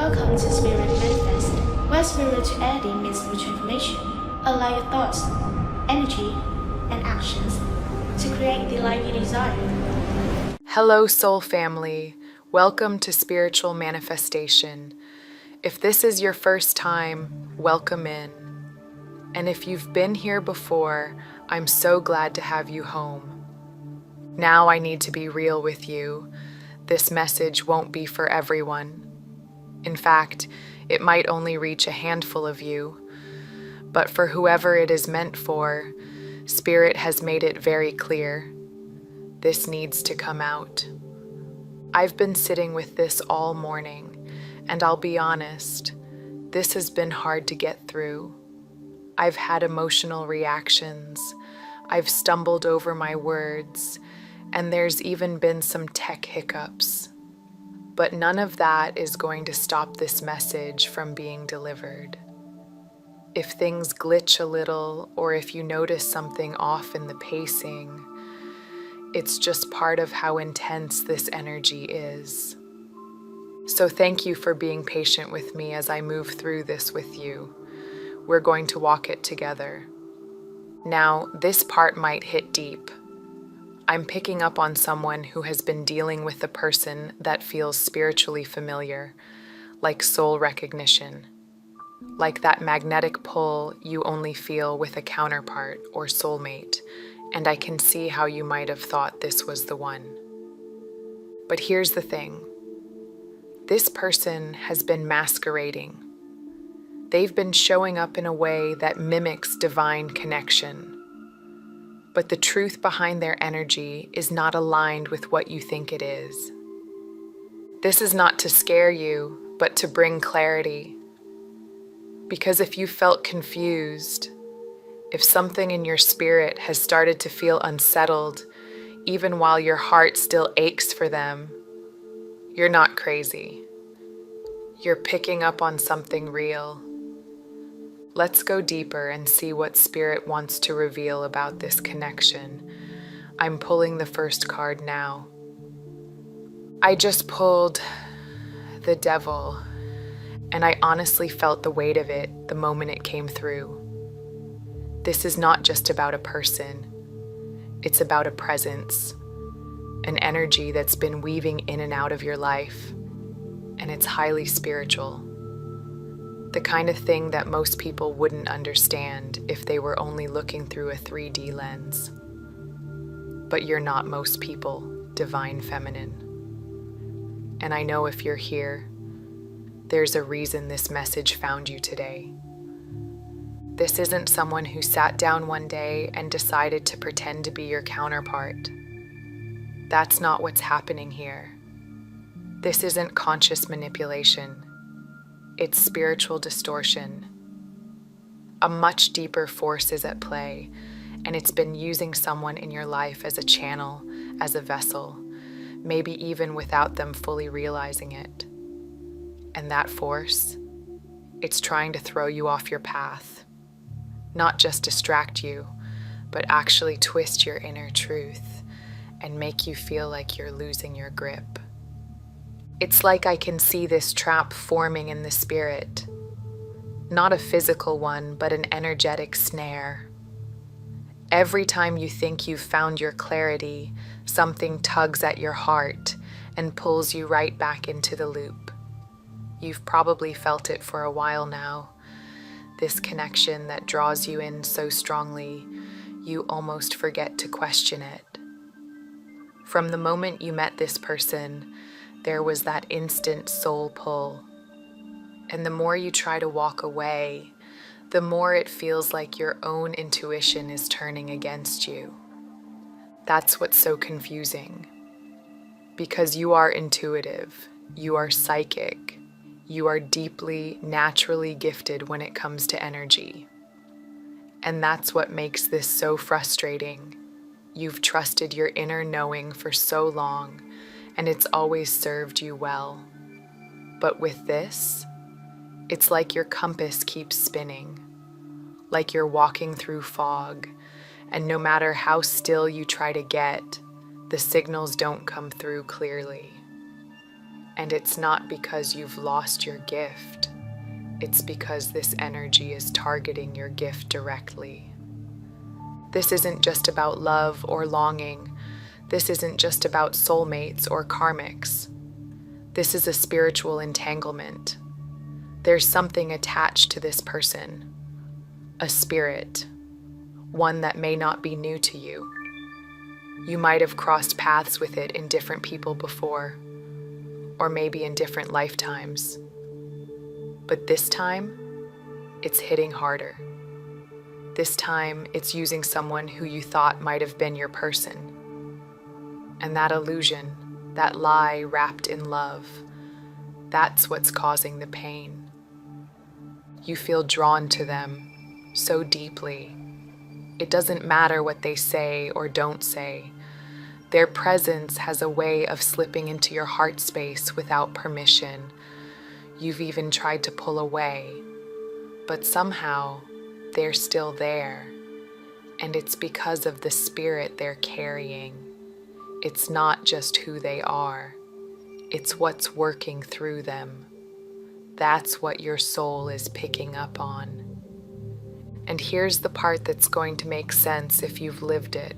Welcome to Spirit Manifest, where spirituality meets with transformation. Allow your thoughts, energy, and actions to create the life you desire. Hello, soul family. Welcome to Spiritual Manifestation. If this is your first time, welcome in. And if you've been here before, I'm so glad to have you home. Now I need to be real with you. This message won't be for everyone. In fact, it might only reach a handful of you. But for whoever it is meant for, Spirit has made it very clear. This needs to come out. I've been sitting with this all morning, and I'll be honest, this has been hard to get through. I've had emotional reactions, I've stumbled over my words, and there's even been some tech hiccups. But none of that is going to stop this message from being delivered. If things glitch a little, or if you notice something off in the pacing, it's just part of how intense this energy is. So thank you for being patient with me as I move through this with you. We're going to walk it together. Now, this part might hit deep. I'm picking up on someone who has been dealing with a person that feels spiritually familiar, like soul recognition, like that magnetic pull you only feel with a counterpart or soulmate, and I can see how you might have thought this was the one. But here's the thing. This person has been masquerading. They've been showing up in a way that mimics divine connection. But the truth behind their energy is not aligned with what you think it is. This is not to scare you, but to bring clarity. Because if you felt confused, if something in your spirit has started to feel unsettled, even while your heart still aches for them, you're not crazy. You're picking up on something real. Let's go deeper and see what Spirit wants to reveal about this connection. I'm pulling the first card now. I just pulled the Devil, and I honestly felt the weight of it the moment it came through. This is not just about a person. It's about a presence, an energy that's been weaving in and out of your life, and it's highly spiritual. The kind of thing that most people wouldn't understand if they were only looking through a 3D lens. But you're not most people, divine feminine. And I know if you're here, there's a reason this message found you today. This isn't someone who sat down one day and decided to pretend to be your counterpart. That's not what's happening here. This isn't conscious manipulation. It's spiritual distortion. A much deeper force is at play, and it's been using someone in your life as a channel, as a vessel, maybe even without them fully realizing it. And that force, it's trying to throw you off your path. Not just distract you, but actually twist your inner truth and make you feel like you're losing your grip. It's like I can see this trap forming in the spirit. Not a physical one, but an energetic snare. Every time you think you've found your clarity, something tugs at your heart and pulls you right back into the loop. You've probably felt it for a while now. This connection that draws you in so strongly, you almost forget to question it. From the moment you met this person, there was that instant soul pull. And the more you try to walk away, the more it feels like your own intuition is turning against you. That's what's so confusing. Because you are intuitive, you are psychic, you are deeply, naturally gifted when it comes to energy. And that's what makes this so frustrating. You've trusted your inner knowing for so long, and it's always served you well. But with this, it's like your compass keeps spinning, like you're walking through fog, and no matter how still you try to get, the signals don't come through clearly. And it's not because you've lost your gift. It's because this energy is targeting your gift directly. This isn't just about love or longing. This isn't just about soulmates or karmics. This is a spiritual entanglement. There's something attached to this person, a spirit, one that may not be new to you. You might have crossed paths with it in different people before, or maybe in different lifetimes. But this time, it's hitting harder. This time, it's using someone who you thought might have been your person. And that illusion, that lie wrapped in love, that's what's causing the pain. You feel drawn to them so deeply. It doesn't matter what they say or don't say. Their presence has a way of slipping into your heart space without permission. You've even tried to pull away, but somehow they're still there. And it's because of the spirit they're carrying. It's not just who they are. It's what's working through them. That's what your soul is picking up on. And here's the part that's going to make sense if you've lived it.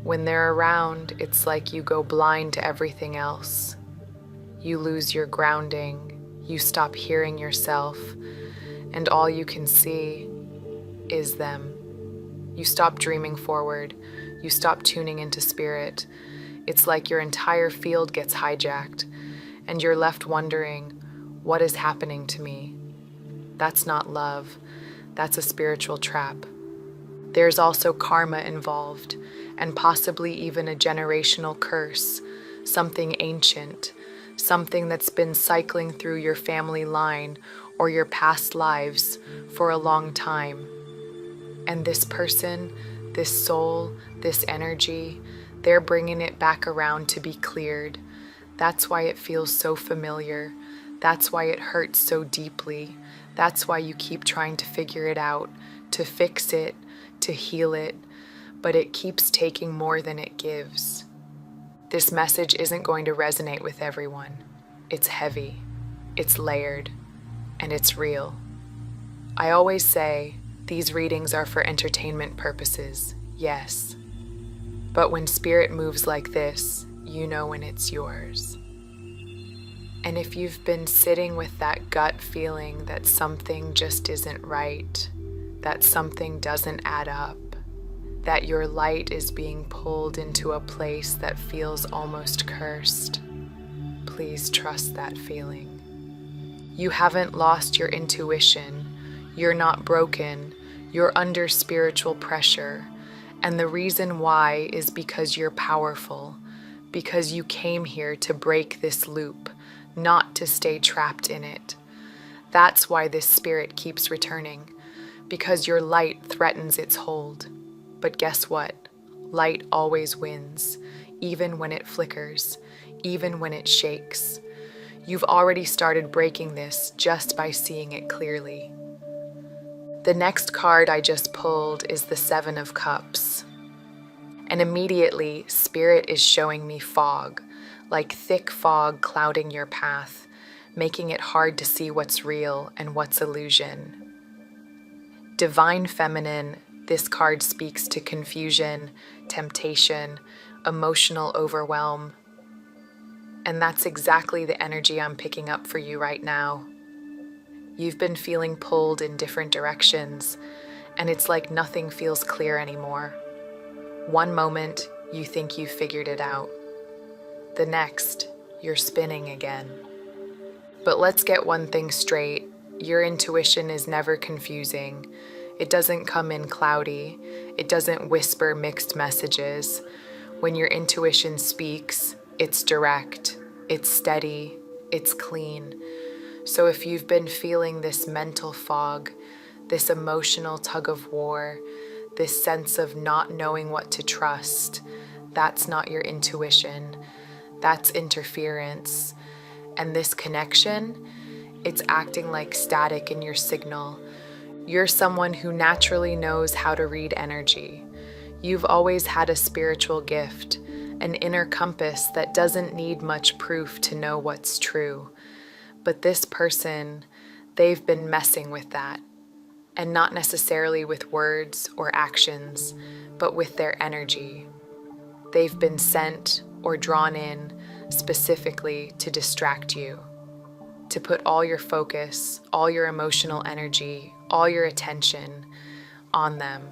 When they're around, it's like you go blind to everything else. You lose your grounding, you stop hearing yourself, and all you can see is them. You stop dreaming forward, you stop tuning into spirit. It's like your entire field gets hijacked, and you're left wondering, what is happening to me? That's not love. That's a spiritual trap. There's also karma involved, and possibly even a generational curse, something ancient, something that's been cycling through your family line or your past lives for a long time. And this person, this soul, this energy, they're bringing it back around to be cleared. That's why it feels so familiar. That's why it hurts so deeply. That's why you keep trying to figure it out, to fix it, to heal it, but it keeps taking more than it gives. This message isn't going to resonate with everyone. It's heavy, it's layered, and it's real. I always say these readings are for entertainment purposes, yes. But when spirit moves like this, you know when it's yours. And if you've been sitting with that gut feeling that something just isn't right, that something doesn't add up, that your light is being pulled into a place that feels almost cursed, please trust that feeling. You haven't lost your intuition. You're not broken. You're under spiritual pressure. And the reason why is because you're powerful, because you came here to break this loop, not to stay trapped in it. That's why this spirit keeps returning, because your light threatens its hold. But guess what? Light always wins, even when it flickers, even when it shakes. You've already started breaking this just by seeing it clearly. The next card I just pulled is the Seven of Cups. And immediately, Spirit is showing me fog, like thick fog clouding your path, making it hard to see what's real and what's illusion. Divine Feminine, this card speaks to confusion, temptation, emotional overwhelm. And that's exactly the energy I'm picking up for you right now. You've been feeling pulled in different directions, and it's like nothing feels clear anymore. One moment, you think you've figured it out. The next, you're spinning again. But let's get one thing straight. Your intuition is never confusing. It doesn't come in cloudy. It doesn't whisper mixed messages. When your intuition speaks, it's direct, it's steady, it's clean. So if you've been feeling this mental fog, this emotional tug of war, this sense of not knowing what to trust, that's not your intuition. That's interference. And this connection, it's acting like static in your signal. You're someone who naturally knows how to read energy. You've always had a spiritual gift, an inner compass that doesn't need much proof to know what's true. But this person, they've been messing with that, and not necessarily with words or actions, but with their energy. They've been sent or drawn in specifically to distract you, to put all your focus, all your emotional energy, all your attention on them.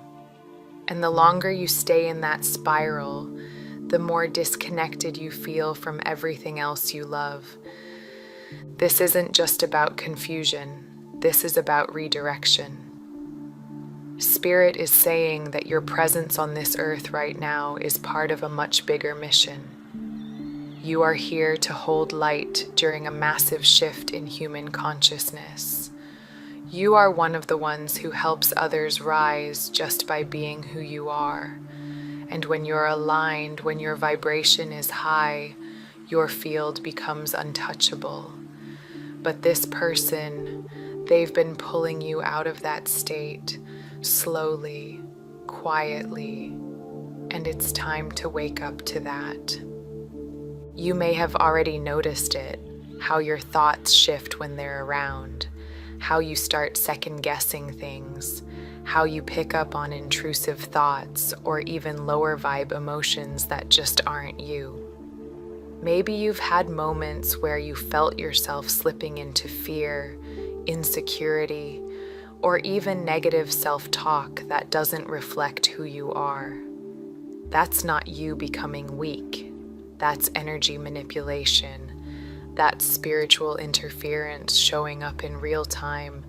And the longer you stay in that spiral, the more disconnected you feel from everything else you love. This isn't just about confusion. This is about redirection. Spirit is saying that your presence on this earth right now is part of a much bigger mission. You are here to hold light during a massive shift in human consciousness. You are one of the ones who helps others rise just by being who you are. And when you're aligned, when your vibration is high, your field becomes untouchable. But this person, they've been pulling you out of that state slowly, quietly, and it's time to wake up to that. You may have already noticed it, how your thoughts shift when they're around, how you start second-guessing things, how you pick up on intrusive thoughts or even lower vibe emotions that just aren't you. Maybe you've had moments where you felt yourself slipping into fear, insecurity, or even negative self-talk that doesn't reflect who you are. That's not you becoming weak. That's energy manipulation. That's spiritual interference showing up in real time.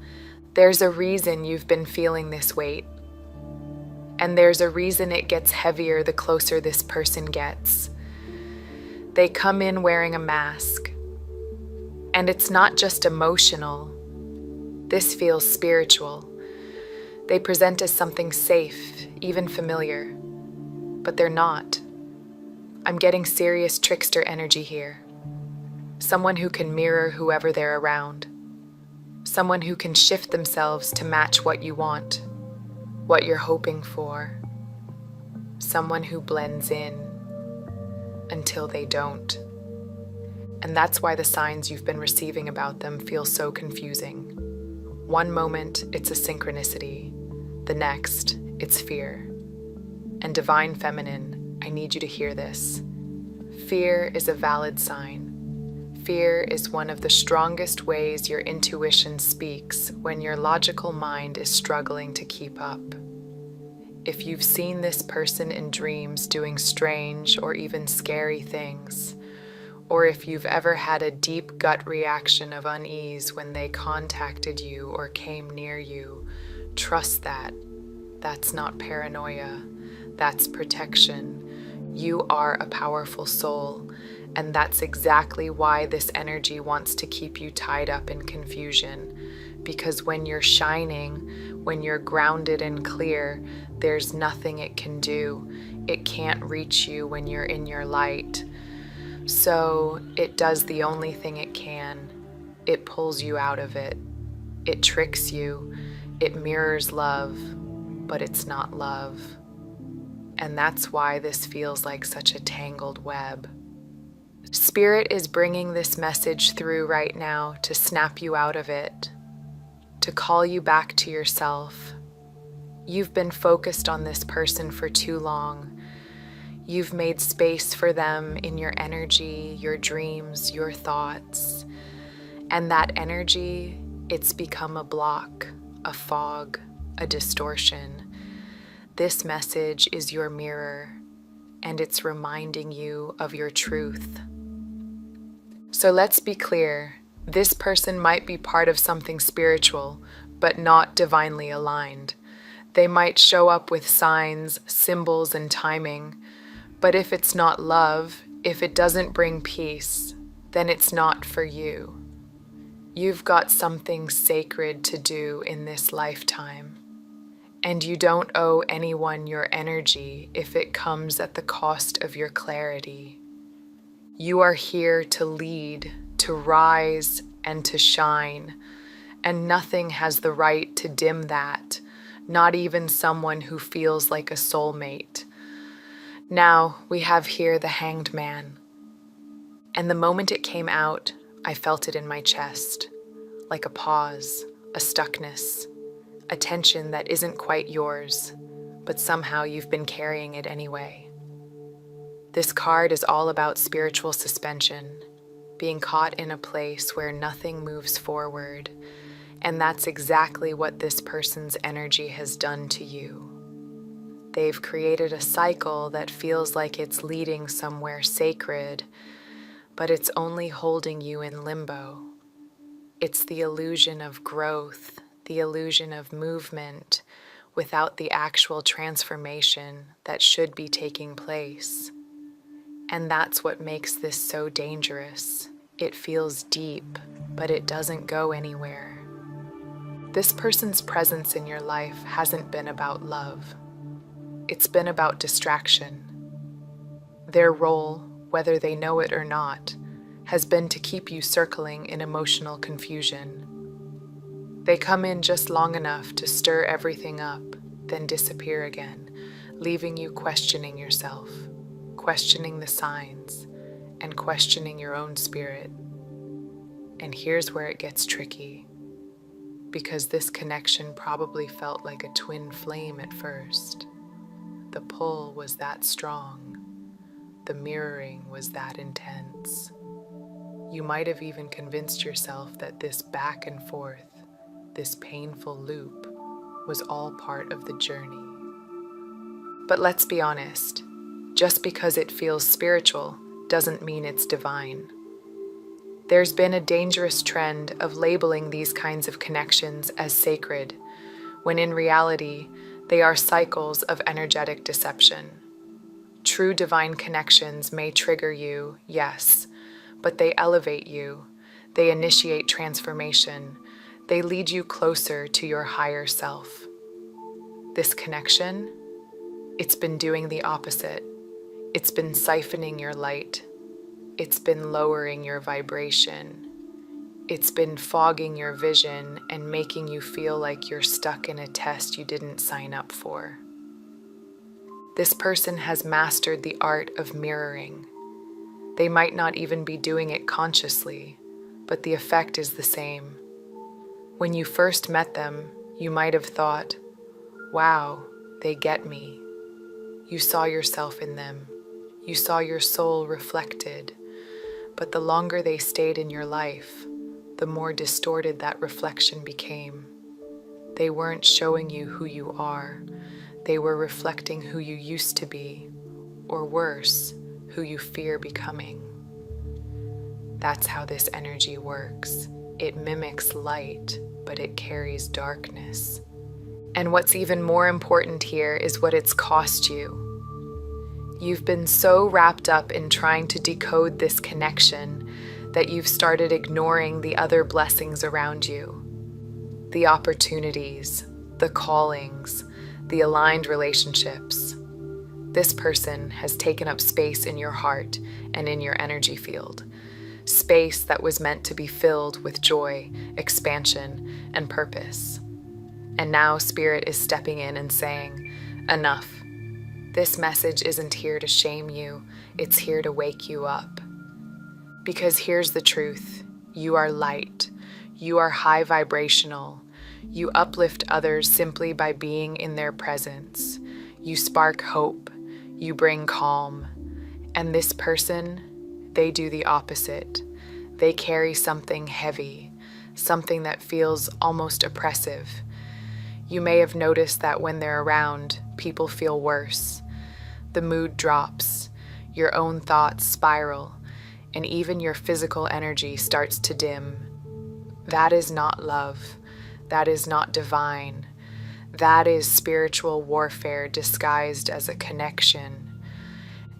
There's a reason you've been feeling this weight. And there's a reason it gets heavier the closer this person gets. They come in wearing a mask. And it's not just emotional. This feels spiritual. They present as something safe, even familiar. But they're not. I'm getting serious trickster energy here. Someone who can mirror whoever they're around. Someone who can shift themselves to match what you want, what you're hoping for. Someone who blends in until they don't. And that's why the signs you've been receiving about them feel so confusing. One moment, it's a synchronicity. The next, it's fear. And Divine Feminine, I need you to hear this. Fear is a valid sign. Fear is one of the strongest ways your intuition speaks when your logical mind is struggling to keep up. If you've seen this person in dreams doing strange or even scary things, or if you've ever had a deep gut reaction of unease when they contacted you or came near you, trust that. That's not paranoia. That's protection. You are a powerful soul, and that's exactly why this energy wants to keep you tied up in confusion. Because when you're shining, when you're grounded and clear, there's nothing it can do. It can't reach you when you're in your light. So it does the only thing it can. It pulls you out of it. It tricks you. It mirrors love, but it's not love. And that's why this feels like such a tangled web. Spirit is bringing this message through right now to snap you out of it, to call you back to yourself. You've been focused on this person for too long. You've made space for them in your energy, your dreams, your thoughts. And that energy, it's become a block, a fog, a distortion. This message is your mirror, and it's reminding you of your truth. So let's be clear, this person might be part of something spiritual, but not divinely aligned. They might show up with signs, symbols, and timing, but if it's not love, if it doesn't bring peace, then it's not for you. You've got something sacred to do in this lifetime. And you don't owe anyone your energy if it comes at the cost of your clarity. You are here to lead, to rise, and to shine, and nothing has the right to dim that, not even someone who feels like a soulmate. Now we have here the Hanged Man. And the moment it came out, I felt it in my chest, like a pause, a stuckness, a tension that isn't quite yours, but somehow you've been carrying it anyway. This card is all about spiritual suspension, being caught in a place where nothing moves forward, and that's exactly what this person's energy has done to you. They've created a cycle that feels like it's leading somewhere sacred, but it's only holding you in limbo. It's the illusion of growth, the illusion of movement, without the actual transformation that should be taking place. And that's what makes this so dangerous. It feels deep, but it doesn't go anywhere. This person's presence in your life hasn't been about love. It's been about distraction. Their role, whether they know it or not, has been to keep you circling in emotional confusion. They come in just long enough to stir everything up, then disappear again, leaving you questioning yourself, questioning the signs, and questioning your own spirit. And here's where it gets tricky, because this connection probably felt like a twin flame at first. The pull was that strong. The mirroring was that intense. You might have even convinced yourself that this back and forth, this painful loop, was all part of the journey. But let's be honest, just because it feels spiritual doesn't mean it's divine. There's been a dangerous trend of labeling these kinds of connections as sacred, when in reality, they are cycles of energetic deception. True divine connections may trigger you, yes, but they elevate you, they initiate transformation, they lead you closer to your higher self. This connection, it's been doing the opposite. It's been siphoning your light. It's been lowering your vibration. It's been fogging your vision and making you feel like you're stuck in a test you didn't sign up for. This person has mastered the art of mirroring. They might not even be doing it consciously, but the effect is the same. When you first met them, you might have thought, wow, they get me. You saw yourself in them. You saw your soul reflected. But the longer they stayed in your life, the more distorted that reflection became. They weren't showing you who you are. They were reflecting who you used to be, or worse, who you fear becoming. That's how this energy works. It mimics light, but it carries darkness. And what's even more important here is what it's cost you. You've been so wrapped up in trying to decode this connection that you've started ignoring the other blessings around you. The opportunities, the callings, the aligned relationships. This person has taken up space in your heart and in your energy field. Space that was meant to be filled with joy, expansion, and purpose. And now Spirit is stepping in and saying, enough. This message isn't here to shame you, it's here to wake you up. Because here's the truth, you are light, you are high vibrational, you uplift others simply by being in their presence, you spark hope, you bring calm. And this person, they do the opposite. They carry something heavy, something that feels almost oppressive. You may have noticed that when they're around, people feel worse. The mood drops, your own thoughts spiral, and even your physical energy starts to dim. That is not love. That is not divine. That is spiritual warfare disguised as a connection.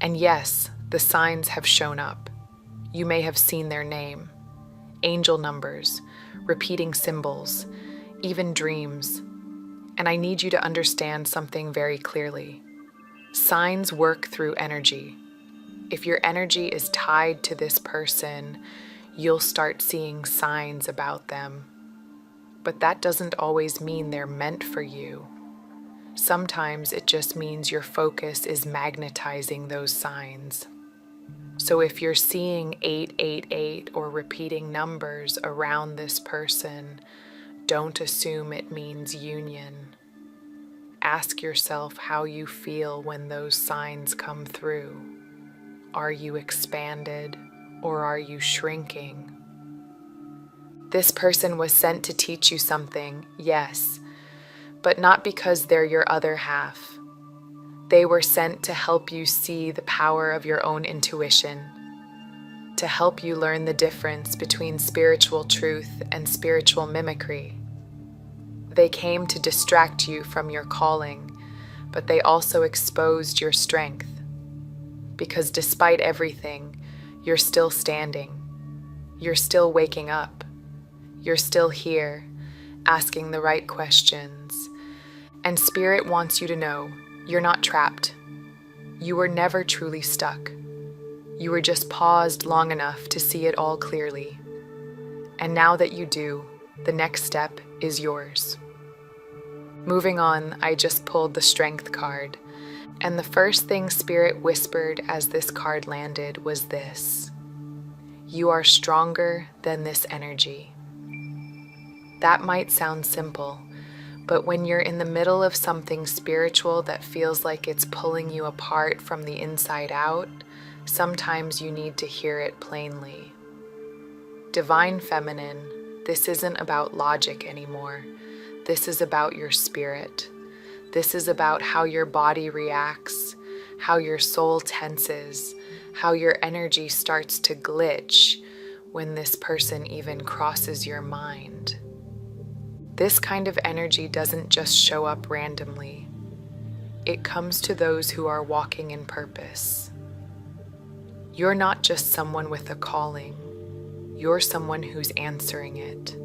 And yes, the signs have shown up. You may have seen their name, angel numbers, repeating symbols, even dreams. And I need you to understand something very clearly. Signs work through energy. If your energy is tied to this person, you'll start seeing signs about them. But that doesn't always mean they're meant for you. Sometimes it just means your focus is magnetizing those signs. So if you're seeing 888 or repeating numbers around this person, don't assume it means union. Ask yourself how you feel when those signs come through. Are you expanded or are you shrinking? This person was sent to teach you something, yes, but not because they're your other half. They were sent to help you see the power of your own intuition, to help you learn the difference between spiritual truth and spiritual mimicry. They came to distract you from your calling, but they also exposed your strength. Because despite everything, you're still standing. You're still waking up. You're still here, asking the right questions. And Spirit wants you to know you're not trapped. You were never truly stuck. You were just paused long enough to see it all clearly. And now that you do, the next step is yours. Moving on, I just pulled the Strength card, and the first thing Spirit whispered as this card landed was this: you are stronger than this energy. That might sound simple, but when you're in the middle of something spiritual that feels like it's pulling you apart from the inside out, sometimes you need to hear it plainly. Divine Feminine, this isn't about logic anymore. This is about your spirit. This is about how your body reacts, how your soul tenses, how your energy starts to glitch when this person even crosses your mind. This kind of energy doesn't just show up randomly. It comes to those who are walking in purpose. You're not just someone with a calling. You're someone who's answering it.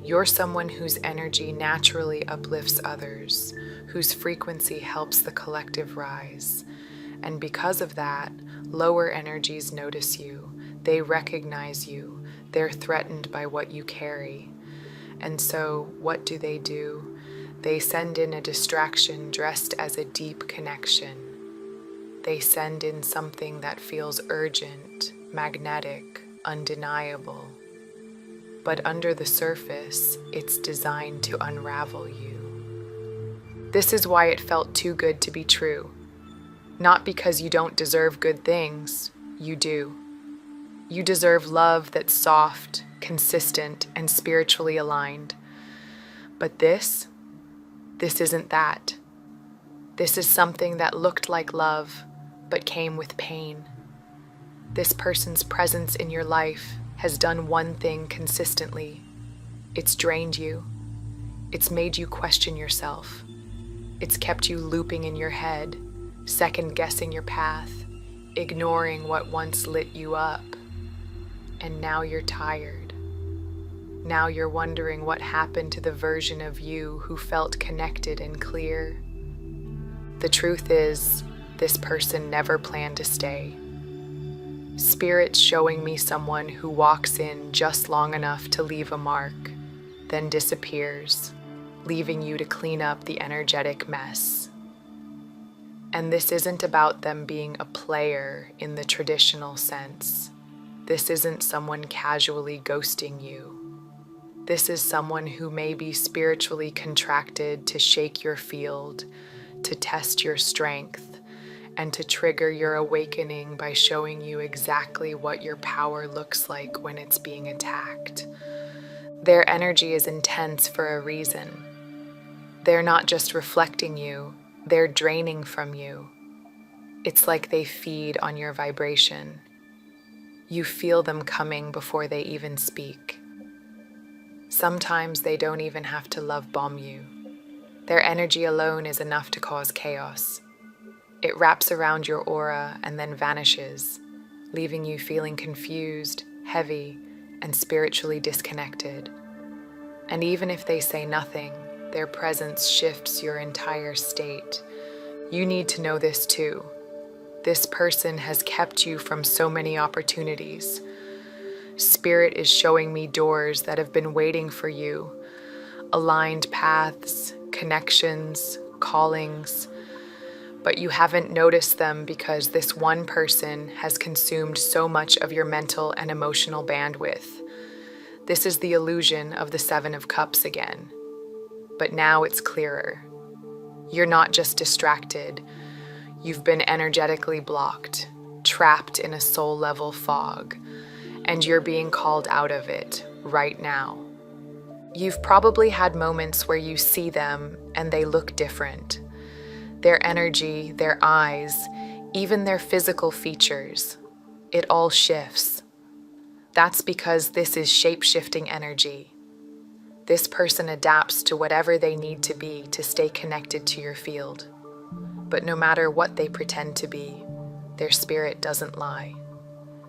You're someone whose energy naturally uplifts others, whose frequency helps the collective rise. And because of that, lower energies notice you. They recognize you. They're threatened by what you carry. And so, what do? They send in a distraction dressed as a deep connection. They send in something that feels urgent, magnetic, undeniable. But under the surface, it's designed to unravel you. This is why it felt too good to be true. Not because you don't deserve good things, you do. You deserve love that's soft, consistent, and spiritually aligned. But this isn't that. This is something that looked like love, but came with pain. This person's presence in your life has done one thing consistently. It's drained you. It's made you question yourself. It's kept you looping in your head, second-guessing your path, ignoring what once lit you up. And now you're tired. Now you're wondering what happened to the version of you who felt connected and clear. The truth is, this person never planned to stay. Spirit's showing me someone who walks in just long enough to leave a mark, then disappears, leaving you to clean up the energetic mess. And this isn't about them being a player in the traditional sense. This isn't someone casually ghosting you. This is someone who may be spiritually contracted to shake your field, to test your strength, and to trigger your awakening by showing you exactly what your power looks like when it's being attacked. Their energy is intense for a reason. They're not just reflecting you, they're draining from you. It's like they feed on your vibration. You feel them coming before they even speak. Sometimes they don't even have to love bomb you. Their energy alone is enough to cause chaos. It wraps around your aura and then vanishes, leaving you feeling confused, heavy, and spiritually disconnected. And even if they say nothing, their presence shifts your entire state. You need to know this too. This person has kept you from so many opportunities. Spirit is showing me doors that have been waiting for you, aligned paths, connections, callings, but you haven't noticed them because this one person has consumed so much of your mental and emotional bandwidth. This is the illusion of the Seven of Cups again. But now it's clearer. You're not just distracted. You've been energetically blocked, trapped in a soul-level fog, and you're being called out of it right now. You've probably had moments where you see them and they look different. Their energy, their eyes, even their physical features, it all shifts. That's because this is shape-shifting energy. This person adapts to whatever they need to be to stay connected to your field. But no matter what they pretend to be, their spirit doesn't lie.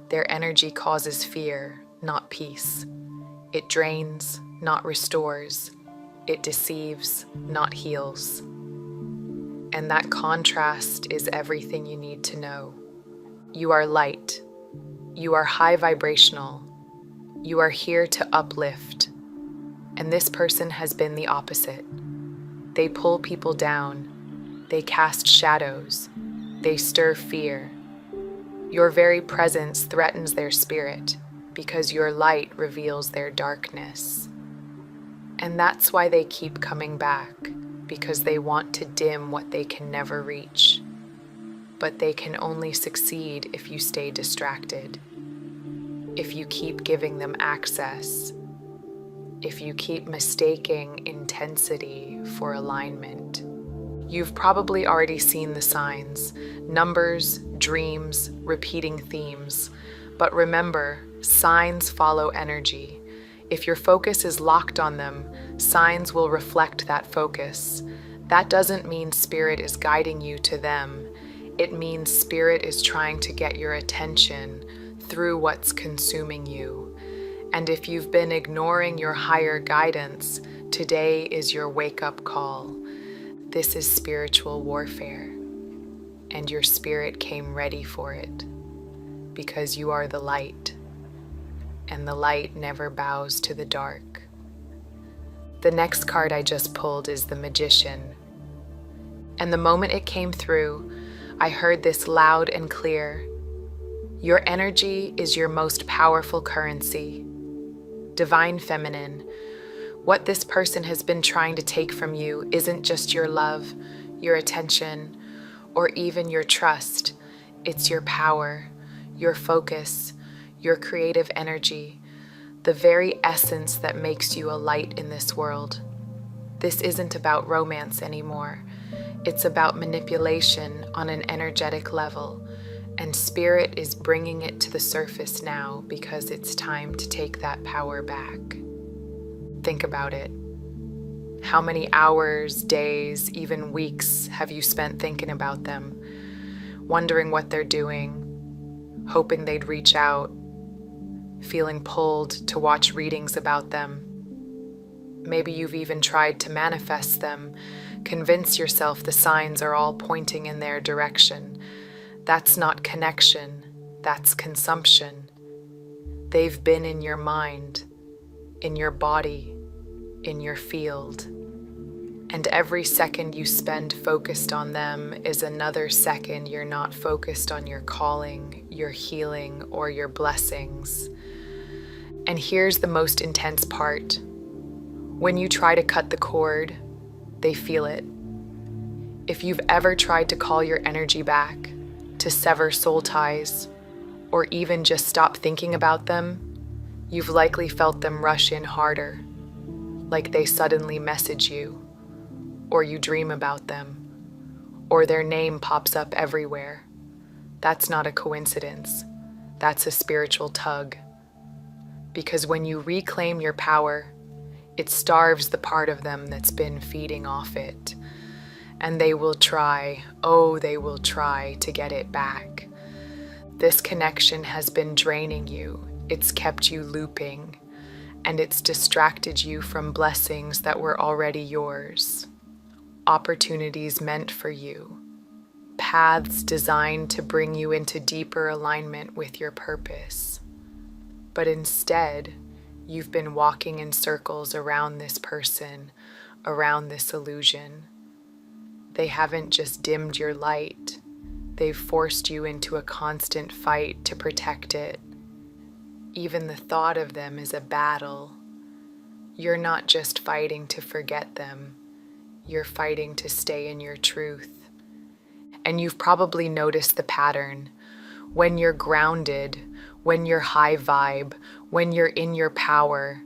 Their energy causes fear, not peace. It drains, not restores. It deceives, not heals. And that contrast is everything you need to know. You are light. You are high vibrational. You are here to uplift. And this person has been the opposite. They pull people down. They cast shadows. They stir fear. Your very presence threatens their spirit because your light reveals their darkness. And that's why they keep coming back, because they want to dim what they can never reach. But they can only succeed if you stay distracted, if you keep giving them access, if you keep mistaking intensity for alignment. You've probably already seen the signs, numbers, dreams, repeating themes. But remember, signs follow energy. If your focus is locked on them, signs will reflect that focus. That doesn't mean spirit is guiding you to them. It means spirit is trying to get your attention through what's consuming you. And if you've been ignoring your higher guidance, today is your wake-up call. This is spiritual warfare, and your spirit came ready for it, because you are the light, and the light never bows to the dark. The next card I just pulled is the Magician. And the moment it came through, I heard this loud and clear. Your energy is your most powerful currency. Divine Feminine, what this person has been trying to take from you isn't just your love, your attention, or even your trust. It's your power, your focus, your creative energy, the very essence that makes you a light in this world. This isn't about romance anymore. It's about manipulation on an energetic level, and Spirit is bringing it to the surface now because it's time to take that power back. Think about it. How many hours, days, even weeks have you spent thinking about them, wondering what they're doing, hoping they'd reach out, feeling pulled to watch readings about them? Maybe you've even tried to manifest them, convince yourself the signs are all pointing in their direction. That's not connection, that's consumption. They've been in your mind, in your body, in your field. And every second you spend focused on them is another second you're not focused on your calling, your healing, or your blessings. And here's the most intense part. When you try to cut the cord, they feel it. If you've ever tried to call your energy back, to sever soul ties, or even just stop thinking about them, you've likely felt them rush in harder, like they suddenly message you, or you dream about them, or their name pops up everywhere. That's not a coincidence. That's a spiritual tug. Because when you reclaim your power, it starves the part of them that's been feeding off it. And they will try, oh, they will try to get it back. This connection has been draining you. It's kept you looping, and it's distracted you from blessings that were already yours. Opportunities meant for you. Paths designed to bring you into deeper alignment with your purpose. But instead, you've been walking in circles around this person, around this illusion. They haven't just dimmed your light, they've forced you into a constant fight to protect it. Even the thought of them is a battle. You're not just fighting to forget them, you're fighting to stay in your truth. And you've probably noticed the pattern. When you're grounded, when you're high vibe, when you're in your power,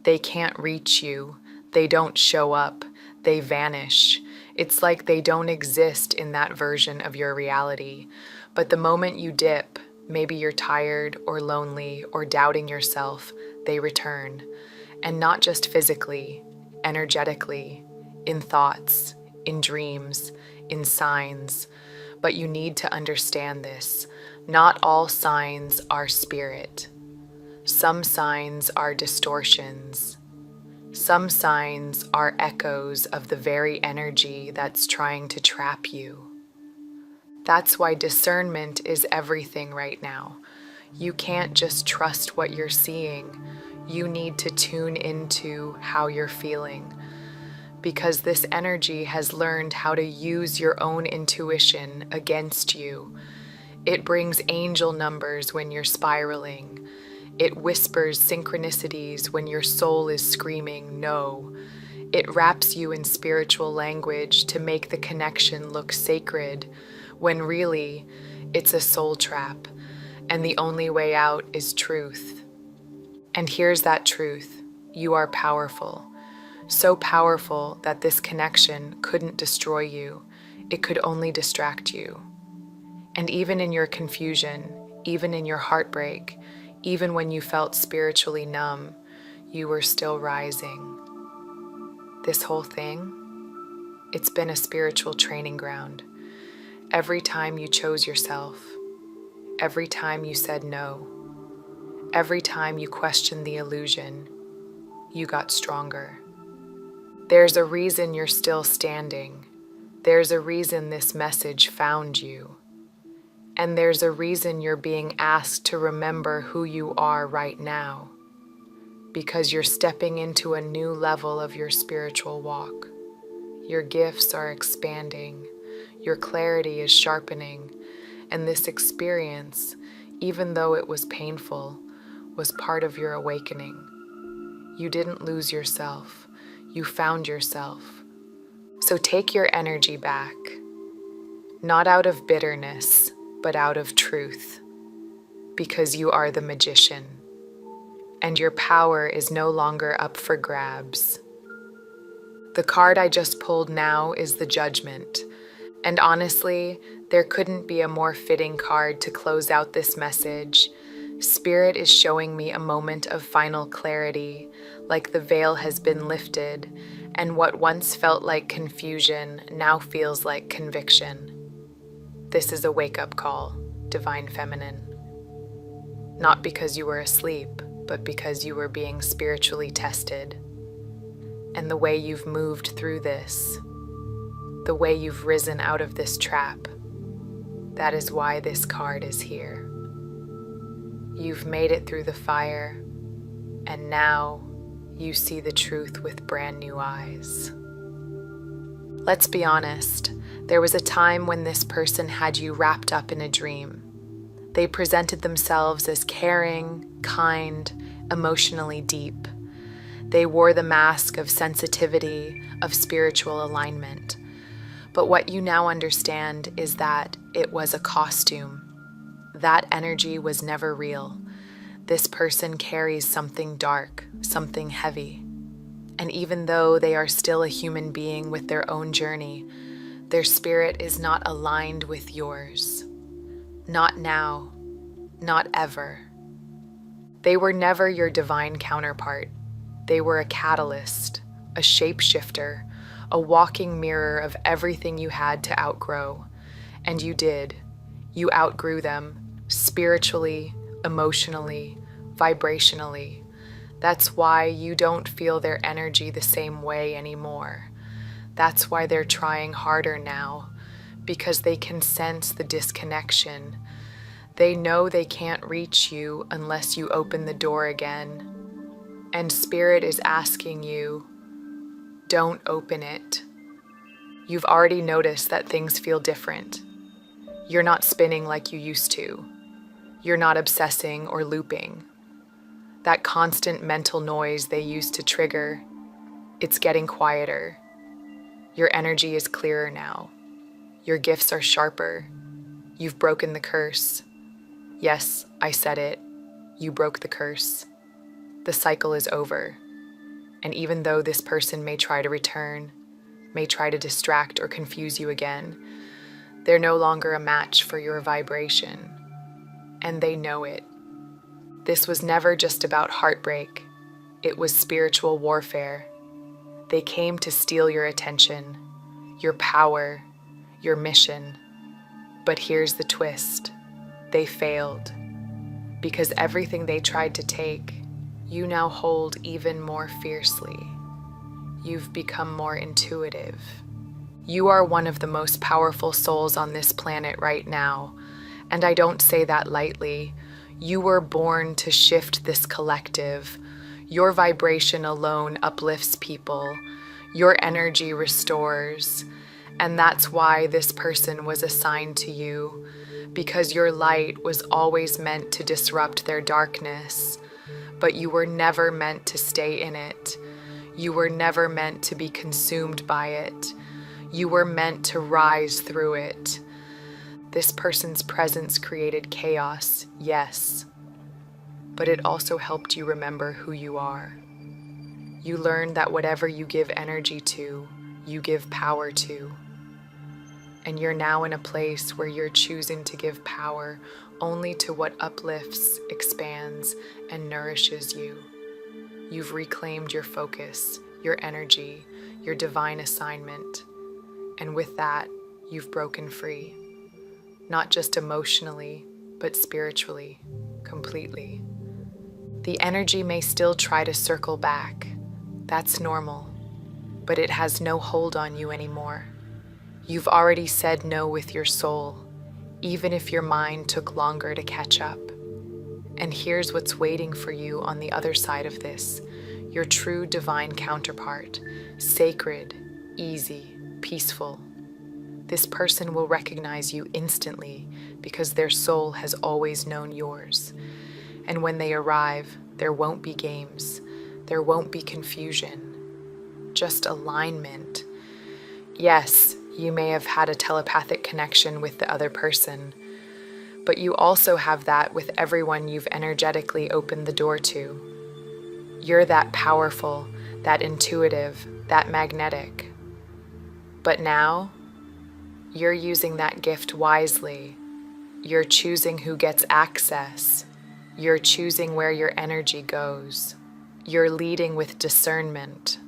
they can't reach you, they don't show up, they vanish. It's like they don't exist in that version of your reality. But the moment you dip, maybe you're tired or lonely or doubting yourself, they return. And not just physically, energetically, in thoughts, in dreams, in signs. But you need to understand this. Not all signs are spirit. Some signs are distortions. Some signs are echoes of the very energy that's trying to trap you. That's why discernment is everything right now. You can't just trust what you're seeing. You need to tune into how you're feeling. Because this energy has learned how to use your own intuition against you. It brings angel numbers when you're spiraling. It whispers synchronicities when your soul is screaming no. It wraps you in spiritual language to make the connection look sacred, when really, it's a soul trap, and the only way out is truth. And here's that truth. You are powerful. So powerful that this connection couldn't destroy you. It could only distract you. And even in your confusion, even in your heartbreak, even when you felt spiritually numb, you were still rising. This whole thing, it's been a spiritual training ground. Every time you chose yourself, every time you said no, every time you questioned the illusion, you got stronger. There's a reason you're still standing. There's a reason this message found you. And there's a reason you're being asked to remember who you are right now. Because you're stepping into a new level of your spiritual walk. Your gifts are expanding. Your clarity is sharpening. And this experience, even though it was painful, was part of your awakening. You didn't lose yourself. You found yourself. So take your energy back. Not out of bitterness, but out of truth, because you are the magician, and your power is no longer up for grabs. The card I just pulled now is the Judgment, and honestly, there couldn't be a more fitting card to close out this message. Spirit is showing me a moment of final clarity, like the veil has been lifted, and what once felt like confusion now feels like conviction. This is a wake-up call, Divine Feminine. Not because you were asleep, but because you were being spiritually tested. And the way you've moved through this, the way you've risen out of this trap, that is why this card is here. You've made it through the fire, and now you see the truth with brand new eyes. Let's be honest. There was a time when this person had you wrapped up in a dream. They presented themselves as caring, kind, emotionally deep. They wore the mask of sensitivity, of spiritual alignment. But what you now understand is that it was a costume. That energy was never real. This person carries something dark, something heavy. And even though they are still a human being with their own journey, their spirit is not aligned with yours. Not now, not ever. They were never your divine counterpart. They were a catalyst, a shapeshifter, a walking mirror of everything you had to outgrow. And you did. You outgrew them, spiritually, emotionally, vibrationally. That's why you don't feel their energy the same way anymore. That's why they're trying harder now, because they can sense the disconnection. They know they can't reach you unless you open the door again. And Spirit is asking you, don't open it. You've already noticed that things feel different. You're not spinning like you used to. You're not obsessing or looping. That constant mental noise they used to trigger, it's getting quieter. Your energy is clearer now. Your gifts are sharper. You've broken the curse. Yes, I said it. You broke the curse. The cycle is over. And even though this person may try to return, may try to distract or confuse you again, they're no longer a match for your vibration. And they know it. This was never just about heartbreak. It was spiritual warfare. They came to steal your attention, your power, your mission. But here's the twist. They failed. Because everything they tried to take, you now hold even more fiercely. You've become more intuitive. You are one of the most powerful souls on this planet right now, and I don't say that lightly. You were born to shift this collective. Your vibration alone uplifts people. Your energy restores. And that's why this person was assigned to you, because your light was always meant to disrupt their darkness. But you were never meant to stay in it. You were never meant to be consumed by it. You were meant to rise through it. This person's presence created chaos, yes, but it also helped you remember who you are. You learned that whatever you give energy to, you give power to. And you're now in a place where you're choosing to give power only to what uplifts, expands, and nourishes you. You've reclaimed your focus, your energy, your divine assignment. And with that, you've broken free. Not just emotionally, but spiritually, completely. The energy may still try to circle back. That's normal, but it has no hold on you anymore. You've already said no with your soul, even if your mind took longer to catch up. And here's what's waiting for you on the other side of this, your true divine counterpart, sacred, easy, peaceful. This person will recognize you instantly because their soul has always known yours. And when they arrive, there won't be games. There won't be confusion. Just alignment. Yes, you may have had a telepathic connection with the other person, but you also have that with everyone you've energetically opened the door to. You're that powerful, that intuitive, that magnetic. But now, you're using that gift wisely. You're choosing who gets access. You're choosing where your energy goes. You're leading with discernment.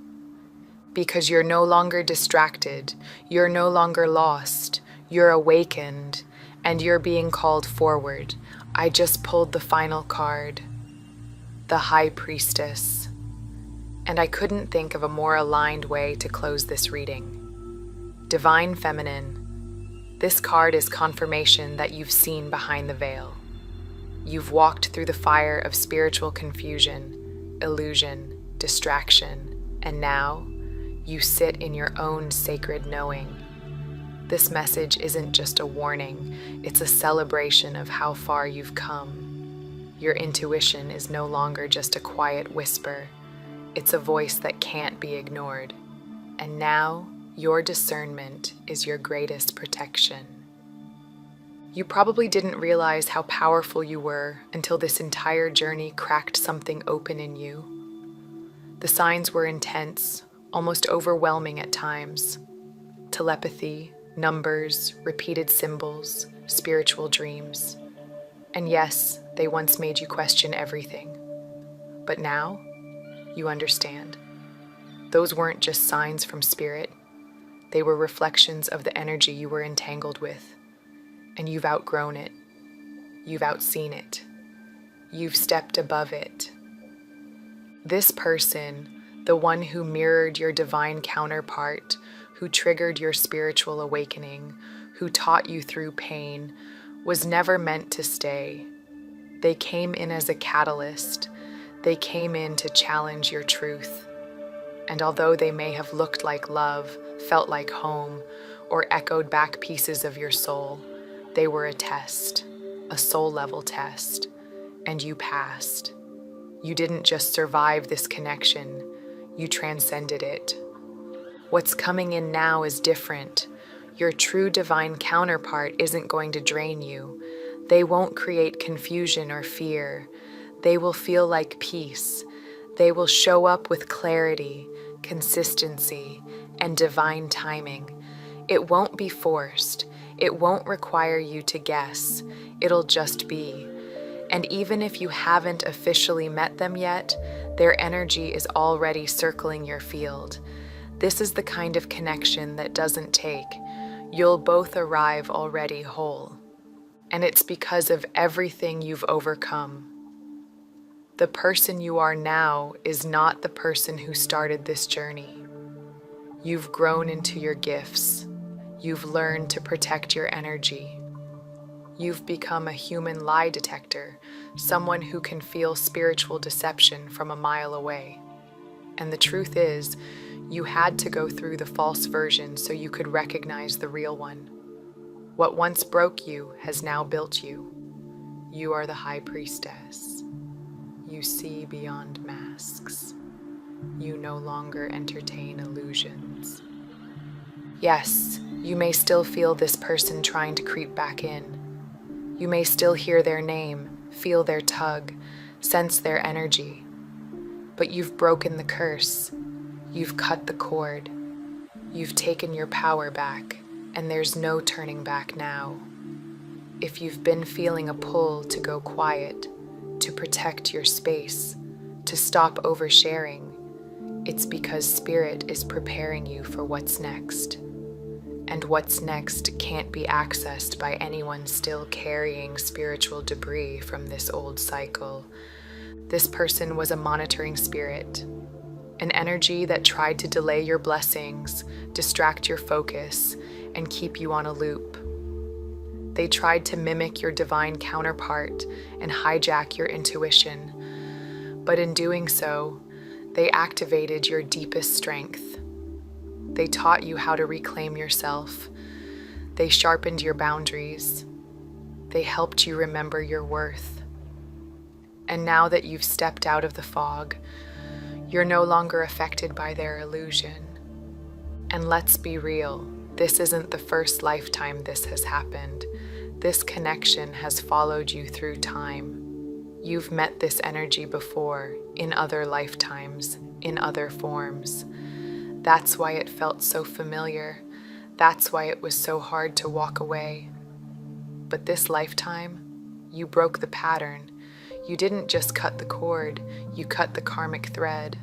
Because you're no longer distracted. You're no longer lost. You're awakened. And you're being called forward. I just pulled the final card. The High Priestess. And I couldn't think of a more aligned way to close this reading. Divine Feminine. This card is confirmation that you've seen behind the veil. You've walked through the fire of spiritual confusion, illusion, distraction, and now you sit in your own sacred knowing. This message isn't just a warning, it's a celebration of how far you've come. Your intuition is no longer just a quiet whisper, it's a voice that can't be ignored. And now, your discernment is your greatest protection. You probably didn't realize how powerful you were until this entire journey cracked something open in you. The signs were intense, almost overwhelming at times. Telepathy, numbers, repeated symbols, spiritual dreams. And yes, they once made you question everything. But now, you understand. Those weren't just signs from spirit. They were reflections of the energy you were entangled with. And you've outgrown it. You've outseen it. You've stepped above it. This person, the one who mirrored your divine counterpart, who triggered your spiritual awakening, who taught you through pain, was never meant to stay. They came in as a catalyst. They came in to challenge your truth. And although they may have looked like love, felt like home, or echoed back pieces of your soul, they were a test, a soul-level test, and you passed. You didn't just survive this connection, you transcended it. What's coming in now is different. Your true divine counterpart isn't going to drain you. They won't create confusion or fear. They will feel like peace. They will show up with clarity, consistency, and divine timing. It won't be forced. It won't require you to guess. It'll just be. And even if you haven't officially met them yet, their energy is already circling your field. This is the kind of connection that doesn't take. You'll both arrive already whole. And it's because of everything you've overcome. The person you are now is not the person who started this journey. You've grown into your gifts. You've learned to protect your energy. You've become a human lie detector, someone who can feel spiritual deception from a mile away. And the truth is, you had to go through the false version so you could recognize the real one. What once broke you has now built you. You are the high priestess. You see beyond masks. You no longer entertain illusions. Yes, you may still feel this person trying to creep back in. You may still hear their name, feel their tug, sense their energy. But you've broken the curse. You've cut the cord. You've taken your power back, and there's no turning back now. If you've been feeling a pull to go quiet, to protect your space, to stop oversharing, it's because Spirit is preparing you for what's next. And what's next can't be accessed by anyone still carrying spiritual debris from this old cycle. This person was a monitoring spirit, an energy that tried to delay your blessings, distract your focus, and keep you on a loop. They tried to mimic your divine counterpart and hijack your intuition, but in doing so, they activated your deepest strength. They taught you how to reclaim yourself. They sharpened your boundaries. They helped you remember your worth. And now that you've stepped out of the fog, you're no longer affected by their illusion. And let's be real, this isn't the first lifetime this has happened. This connection has followed you through time. You've met this energy before, in other lifetimes, in other forms. That's why it felt so familiar. That's why it was so hard to walk away. But this lifetime, you broke the pattern. You didn't just cut the cord, you cut the karmic thread.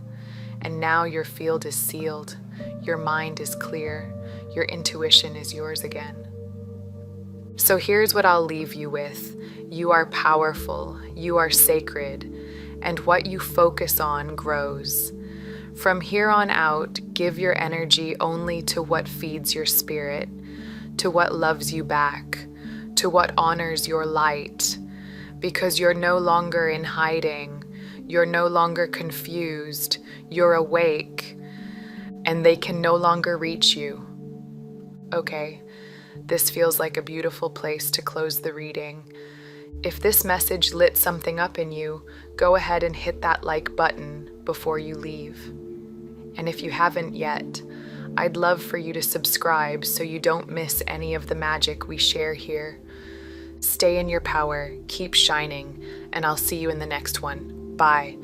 And now your field is sealed, your mind is clear, your intuition is yours again. So here's what I'll leave you with. You are powerful, you are sacred, and what you focus on grows. From here on out, give your energy only to what feeds your spirit, to what loves you back, to what honors your light, because you're no longer in hiding, you're no longer confused, you're awake, and they can no longer reach you. Okay, this feels like a beautiful place to close the reading. If this message lit something up in you, go ahead and hit that like button before you leave. And if you haven't yet, I'd love for you to subscribe so you don't miss any of the magic we share here. Stay in your power, keep shining, and I'll see you in the next one. Bye.